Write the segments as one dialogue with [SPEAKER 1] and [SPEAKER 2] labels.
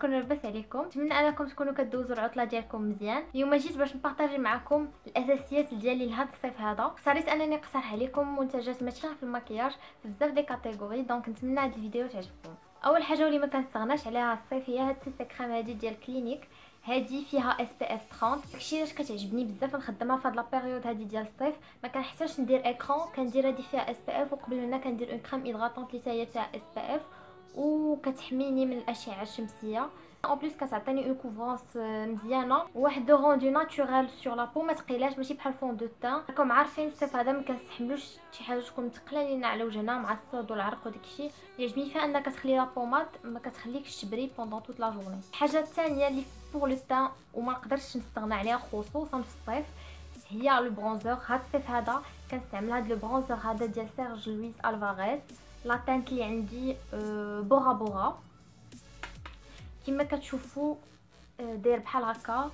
[SPEAKER 1] نكون لاباس عليكم. نتمنى انكم تكونوا كدوزوا العطله ديالكم مزيان. اليوم جيت باش نبارطاجي معكم الاساسيات ديالي لهذا الصيف هذا. اختاريت انني نقترح عليكم منتجات ماشيه في المكياج في بزاف دي كاتيجوري، دونك نتمنى هذا الفيديو تعجبكم. اول حاجه واللي ما كنستغناش عليها الصيف هي هاد السيسي كريم هادي ديال كلينيك. هادي فيها SPF 30. داكشي علاش كتعجبني بزاف نخدمها في هاد لا بيريود هادي ديال الصيف. ما كنحتاجش ندير اكران، كندير هادي فيها SPF، وقبل منها كندير اون كريم هيدراتونط اللي هي فيها SPF وكتحميني من الاشعه الشمسيه. اون بليس كتعطيني اون كوفرونس مزيانه وواحد لو روندو ناتوريل سور لا بو، ما ثقيلاش ماشي بحال فون دو تان. راكم عارفين الصيف هذا ما كنستحملوش شي حاجه تكون ثقيله لينا على وجهنا مع الصداع والعرق وداكشي. اللي يعجبني فيها انها كتخلي لا بوماد ما كتخليكش تبري بوندون توت لا جورني. الحاجه الثانيه اللي بور لو تان وما نقدرش نستغنى عليها خصوصا في الصيف هي لو برونزور. هاد الصيف هذا كنستعمل هاد لو برونزور هذا ديال سيرج لويس الفاريز. لا تانت اللي عندي بورا بورا كما كتشوفوا، داير بحال هكا.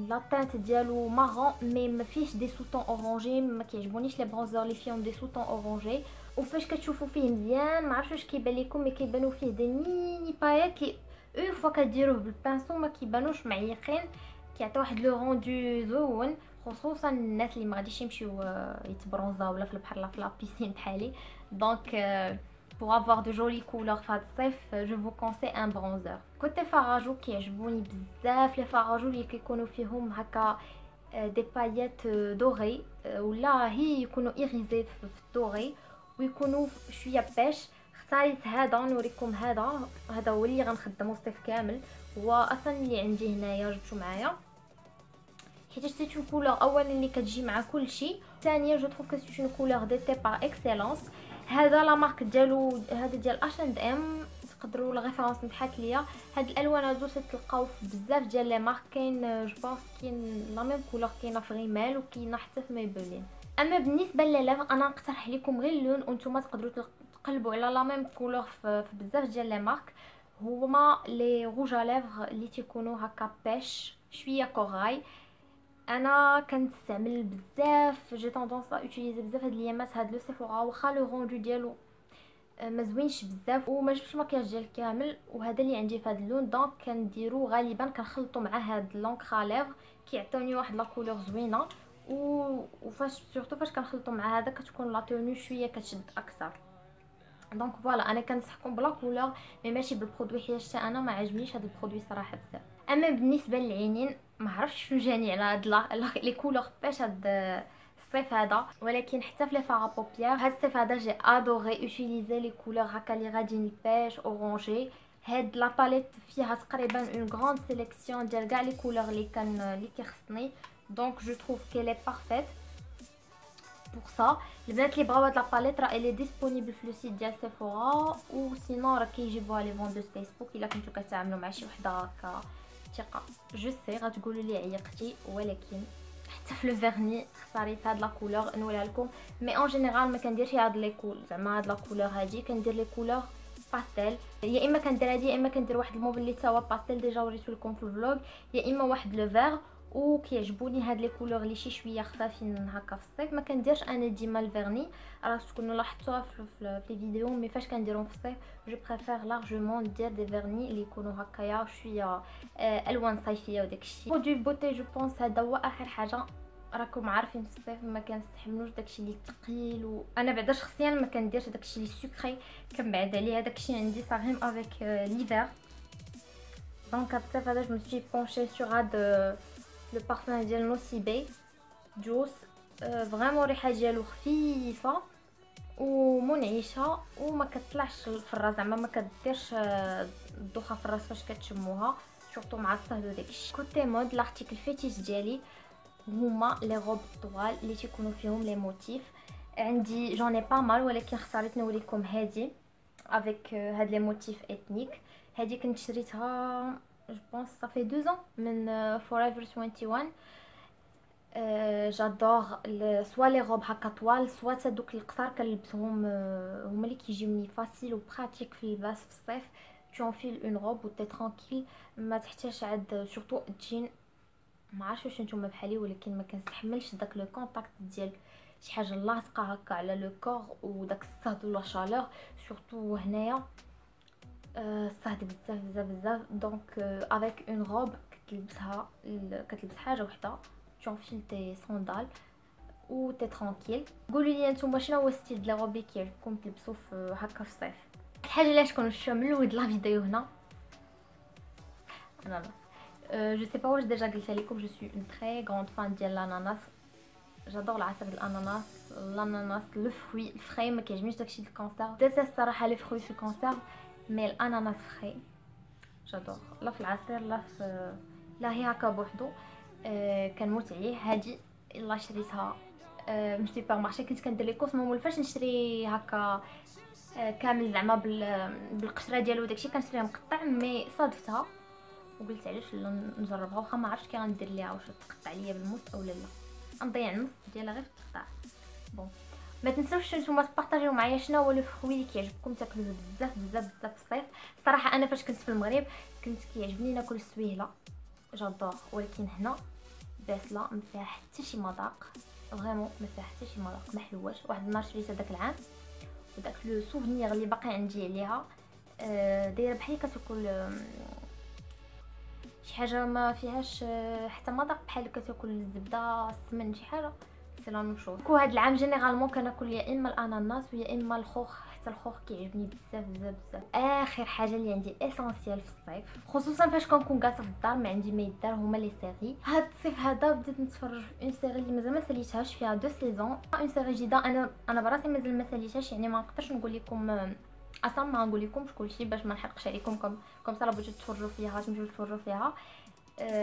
[SPEAKER 1] لا تانت ديالو مارون مي ما فيهش دي سوطون اورانجي، ما كيعجبونيش لي برونزور اللي فيهم دي سوطون اورانجي. وفاش كتشوفوا فيه مزيان ما عرفتش واش كيبان لكم، مي كيبانوا فيه دي ميني بايات كي اون فوا كديروه بالبانسو ما كيبانوش معيقين، كيعطي واحد لو روندو زوين، خصوصا الناس اللي ما غاديش يمشيو يتبرونزاو ولا في البحر ولا في لابيسين بحالي. دونك pour avoir de jolies couleurs في هذا الصيف je vous conseille un bronzer. كوتي فراجو كيعجبوني بزاف لي فراجو اللي كيكونوا فيهم هكا دي بايات دوري ولا هي يكونوا ايغيزي في الدوري ويكونوا شويه بيش. اختاريت هذا نوريكم. هذا هو اللي غنخدمو الصيف كامل، هو اصلا اللي عندي هنايا جبتو معايا حيت سيت اون كولور اولا اللي كتجي مع كلشي، ثانيا جو تروف كو سيت اون كولور ديتي بار اكسيلونس. هذا لا مارك ديالو هذا ديال H&M، تقدروا لا ريفيرونس نحات ليا. هاد الالوان هادو تلقاو في بزاف ديال لي مارك، كاين جو بونس كاين لا ميم كولور كاينه في غيمال وكاينه حتى في ميبلين. اما بالنسبه للليفر انا نقترح لكم غير اللون وانتم تقدروا تقلبوا على لا ميم كولور في بزاف ديال لي مارك. هما لي روج ا ليفر اللي تيكونوا هكا بيش شويه كوراي. انا كنستعمل بزاف، جي طوندونس اوتيليزي بزاف هاد الايامات هاد لو سيفورا، واخا لو روندو ديالو ما زوينش بزاف وما جبتش المكياج ديال كامل، وهذا اللي عندي في هذا اللون. دونك كنديرو غالبا كنخلطو مع هاد لونكر ليفر كيعطيوني واحد لا كولور زوينه. وفاش سورتو فاش كنخلطو مع هذا كتكون لا توني شويه كتشد اكثر. دونك فوالا انا كنصحكم بلا كولور مي ماشي بالبرودوي حيت انا ما عجبنيش هذا البرودوي صراحه بزاف. اما بالنسبه للعينين ما عرفتش شنو جاني على هاد لي كولور باش هاد الصيف هذا، ولكن حتى في لي فارا بوبيير هاد الصيف هذا جي ادوري اوتيليزي لي كولور هكا لي غاديين بيش اورانجي. هاد لا باليت فيها تقريبا اون غراند سيليكسيون ديال كاع لي كولور اللي كيخصني، دونك جو تروف كيلي بارفيت pour ça. البنات اللي بغاو هاد لا باليت راه الي ديسپونيبل في لو سيت ديال سيفورا، و سينو راه كيجيبوها لي فوندوز فيسبوك الا كنتو كتعاملوا مع شي وحده هكا ثقه. جو سي غتقولوا لي عيقتي، ولكن حتى في لو فيرني اختاريت هاد لا كولور نوريها لكم. مي اون جينيرال ما كنديرش هاد لي كول، زعما هاد لا كولور هادي كندير لي كولور باستيل، يا اما كندير هادي يا اما كندير واحد الموف اللي تا هو باستيل ديجا وريتو لكم في الفلوغ، يا اما واحد لو فير. وكيعجبوني هاد لي كولور اللي شي شويه خفافين هكا في الصيف. ما كنديرش انا ديما الفيرني، راه تكونوا لاحظتوها في لي فيديو، مي فاش كنديرهم في الصيف جو بريفير لارجومون ندير دي فيرني اللي يكونوا هكايا شويه الوان صيفيه وداكشي. برودوي بوتي جو بونس هذا هو اخر حاجه. راكم عارفين في الصيف ما كنستحملوش داكشي اللي ثقيل، وانا بعدا شخصيا ما كنديرش داكشي اللي سكري، كنبعد عليه. داكشي عندي صاغيم افيك ليفر. دونك هاد الصيف هذا جو مسوي بونشي سور هاد لو بارفان ديال نوسيبي جوس. فريمون الريحه ديالو خفيفه ومنعشه وما كتطلعش في الراس، زعما ما كديرش الدوخه في الراس فاش كتشموها، سورتو مع الصهد وداكشي. كوتي مود لارتيكل فيتيش ديالي هما لي روب طوال اللي تيكونوا فيهم لي موتيف. عندي جوني با مال، ولكن اختاريت نوريكم هادي افيك هاد لي موتيف اثنيك. هادي كنت شريتها جو بونس صافي 2 ans من فورايفر 21. جادور سوا لي روب هكا طوال سوا هادوك القصار كنلبسهم، هما اللي كيجيوني فاسيل و براتيك في اللباس في الصيف. tu enfiles une robe و تي ترانكيل، ما تحتاجش عاد سورتو الجين. ما عرفتش واش نتوما بحالي، ولكن ما كنستحملش داك لو كونتاكت ديال شي حاجه لاصقه هكا على لو كور وداك الصهد ولا شالور، سورتو هنايا صهد بزاف بزاف بزاف. دونك افيك اون روب كتلبسها حاجه وحده، جون فيل تي صوندال و تي ترانكيل. قولوا لي نتوما شنو هو ستيل ديال روبي كيعجبكم تلبسوا في هكا في الصيف. الحاجه اللي تكون من الود لا فيديو هنا اناناس. جو سي با واش ديجا قلت لكم جو سوي اون تري غروند فان ديال الاناناس. جادور العصير الاناناس لو فروي الفري ما كيعجبنيش داكشي ديال الكونسيرف. ديسا الصراحه لي فروي في الكونسيرف، مي الاناناس فري جادور، لا في العصير لا هي هكا بوحدو. كنموت عليه. هادي يلا شريتها من السوبر مارشي. كنت كندير لي كورس مولفاش نشري هكا كامل زعما بالقشره ديالو داكشي، كنشريها مقطع. مي صادفتها وقلت علاش لا نجربها، واخا ما عرفتش كي غندير ليها، واش تقطع ليا بالموس اولا لا. غنضيع النص ديالها غير في التقطاع. بون ما تنساوش نتوما تبارطاجيو معايا شنو هو لو فروي اللي كيعجبكم تاكلوه بزاف بزاف بزاف في الصيف. الصراحه انا فاش كنت في المغرب كنت كيعجبني ناكل السويهله جادور، ولكن هنا باسله ما فيها حتى شي مذاق، فريمون ما فيها حتى شي مذاق، ما حلواش. واحد النهار شريتها داك العام وداك لو سوفنير اللي باقي عندي عليها دايره بحال كتاكل شي حاجه ما فيهاش حتى مذاق، بحال كتاكل الزبده السمن شي حاجه سي لا نوشوز. هاد العام جينيرالمون كناكل يا اما الاناناس ويا اما الخوخ، حتى الخوخ كيعجبني بزاف بزاف بزاف. اخر حاجه اللي عندي اسونسيال في الصيف، خصوصا فاش كنكون جالسه في الدار ما عندي ما يدار، هما لي سيري. هاد الصيف هذا بديت نتفرج في اون سيري اللي مازال ما ساليتهاش، فيها 2 سيزون. اون سيري جديده انا براسي مازال ما ساليتهاش، يعني ما نقدرش نقول لكم اصلا، ما نقول لكمش كلشي باش ما نحرقش عليكم. كوم صا بغيتو تفرجوا فيها تمشيو تفرجوا فيها.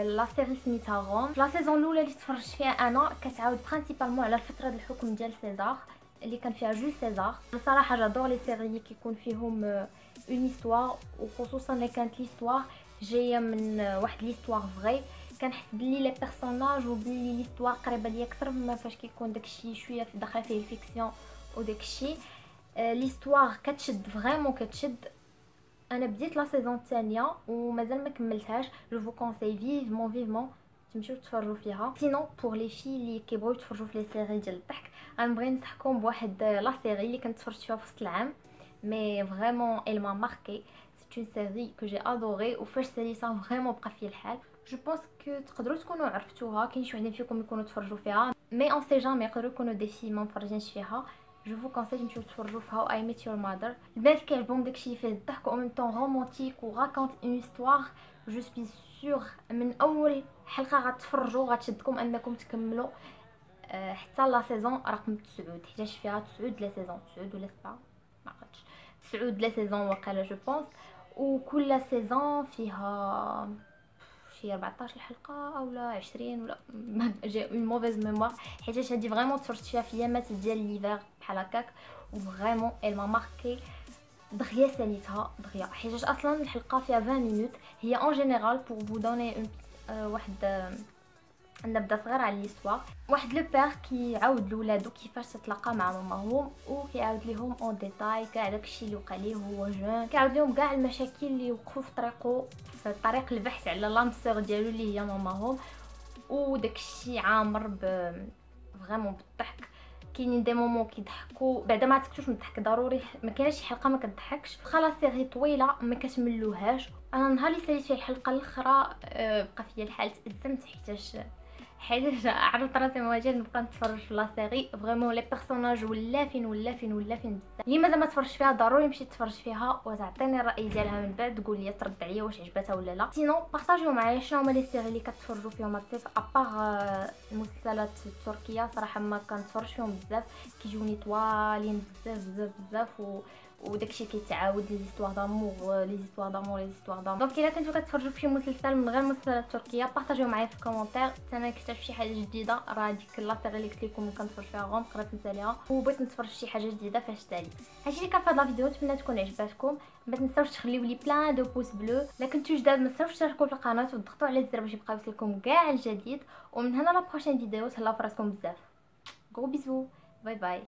[SPEAKER 1] لا سيري سميتها روم. لا سيزون الاولى اللي تفرجت فيها انا كتعاود برينسيپالمون على الفتره ديال الحكم ديال سيزار اللي كان فيها جول سيزار. بصراحه جادور لي سيري اللي كيكون فيهم اون هيستوار، وخصوصا اللي كانت ليستوار جايه من واحد ليستوار فري. كنحس بلي لي بيرسوناج وبلي ليستوار قريبه ليا اكثر مما فاش كيكون داكشي شويه في داخل فيه الفيكسيون وداكشي. ليستوار كتشد فريمون كتشد. انا بديت لا سيزون الثانيه ومازال ما كملتهاش. جو فو كونساي فيفمون تمشيو تفرجوا فيها. سينو بور لي في اللي كيبغيو يتفرجوا في لي سيري ديال الضحك، غنبغي ننصحكم بواحد لا سيري اللي كنت تفرجت فيها في وسط العام، مي فريمون elle m'a marqué. c'est une série que j'ai adoré وفاش ساليتها فريمون بقى فيا الحال. جو بونس كو تقدروا تكونوا عرفتوها، كاين شي وحدين فيكم يكونوا تفرجوا فيها، مي اون سي جامي يقدروا يكونوا دي في ما مفرجينش فيها. جو فو كونساي تمشيو تفرجوا فيها. اي ميت يور مادر. البنات كيعجبهم داكشي فيه الضحك و ميم طون رومانتيك و راكونت اون هيستوار. جو سوي سور من اول حلقه غتفرجوا غتشدكم انكم تكملوا حتى لا سيزون رقم 9، حيت فيها 9 لا سيزون، 9 ولا 7 ما عرفتش، 9 لا سيزون واقيلا جو بونس. وكل سيزون فيها شي 14 حلقه اولا 20 ولا جي اون موفيز ميموار، حيت هادي فريمون تفرجت فيها في يامات ديال ليفر بحال هكاك، وفريمون elle m'a marqué. دغيا ساليتها دغيا، حيت اصلا الحلقه فيها 20 مينوت. هي اون جينيرال بور فو دوني واحد نبدا صغير على ليستوار. واحد لو بير كيعاود لولادو كيفاش تتلاقى مع ماماهم، وكيعاود ليهم اون ديتاي كاع داكشي اللي وقع ليه هو جون، كيعاود ليهم كاع المشاكل اللي وقفوا في طريقه في طريق البحث على لامسور ديالو اللي هي ماماهم. وداكشي عامر فريمون بالضحك. كاينين دي مومون كيضحكوا بعدا ما تسكتوش من الضحك ضروري، ما كاينش شي حلقه ما كتضحكش. خلاص سيري طويله ما كتملوهاش. انا نهار اللي ساليت فيه الحلقه الاخرى بقى فيا الحال تأزمت، حيت عرفت راسي مواجهه نبقى نتفرج في لا سيري. فريمون لي بيرسوناج ولافين بزاف. اللي مازال ما تفرجش فيها ضروري يمشي يتفرج فيها وتعطيني الراي ديالها من بعد، تقول لي ترد عليا واش عجبتها ولا لا. سينو بارطاجيو معايا شنو هما لي سيري اللي كتفرجوا فيهم الصيف ابار المسلسلات التركيه. صراحه ما كنتفرج فيهم بزاف، كيجوني طوالين بزاف وداكشي كيتعاود لي زيستوار دامور. دونك الا كنتو كتفرجوا في شي مسلسل من غير المسلسلات التركيه بارطاجيو معايا في الكومونتير حتى انا نكتشف شي حاجه جديده. راه ديك لا سيري اللي قلت لكم كنتفرج فيها غون قررت نساليها وبغيت نتفرج شي حاجه جديده فاش تالي. هادشي اللي كان في هاد لا فيديو، نتمنى تكون عجباتكم. ما تنساوش تخليو لي بلان دو بوس بلو. الا كنتو جداد ما تنساوش تشتركوا في القناه وتضغطوا على الزر باش يبقى يوصلكم كاع الجديد. ومن هنا لا بروشين فيديو تهلاو فراسكم بزاف. غو بيزو، باي باي.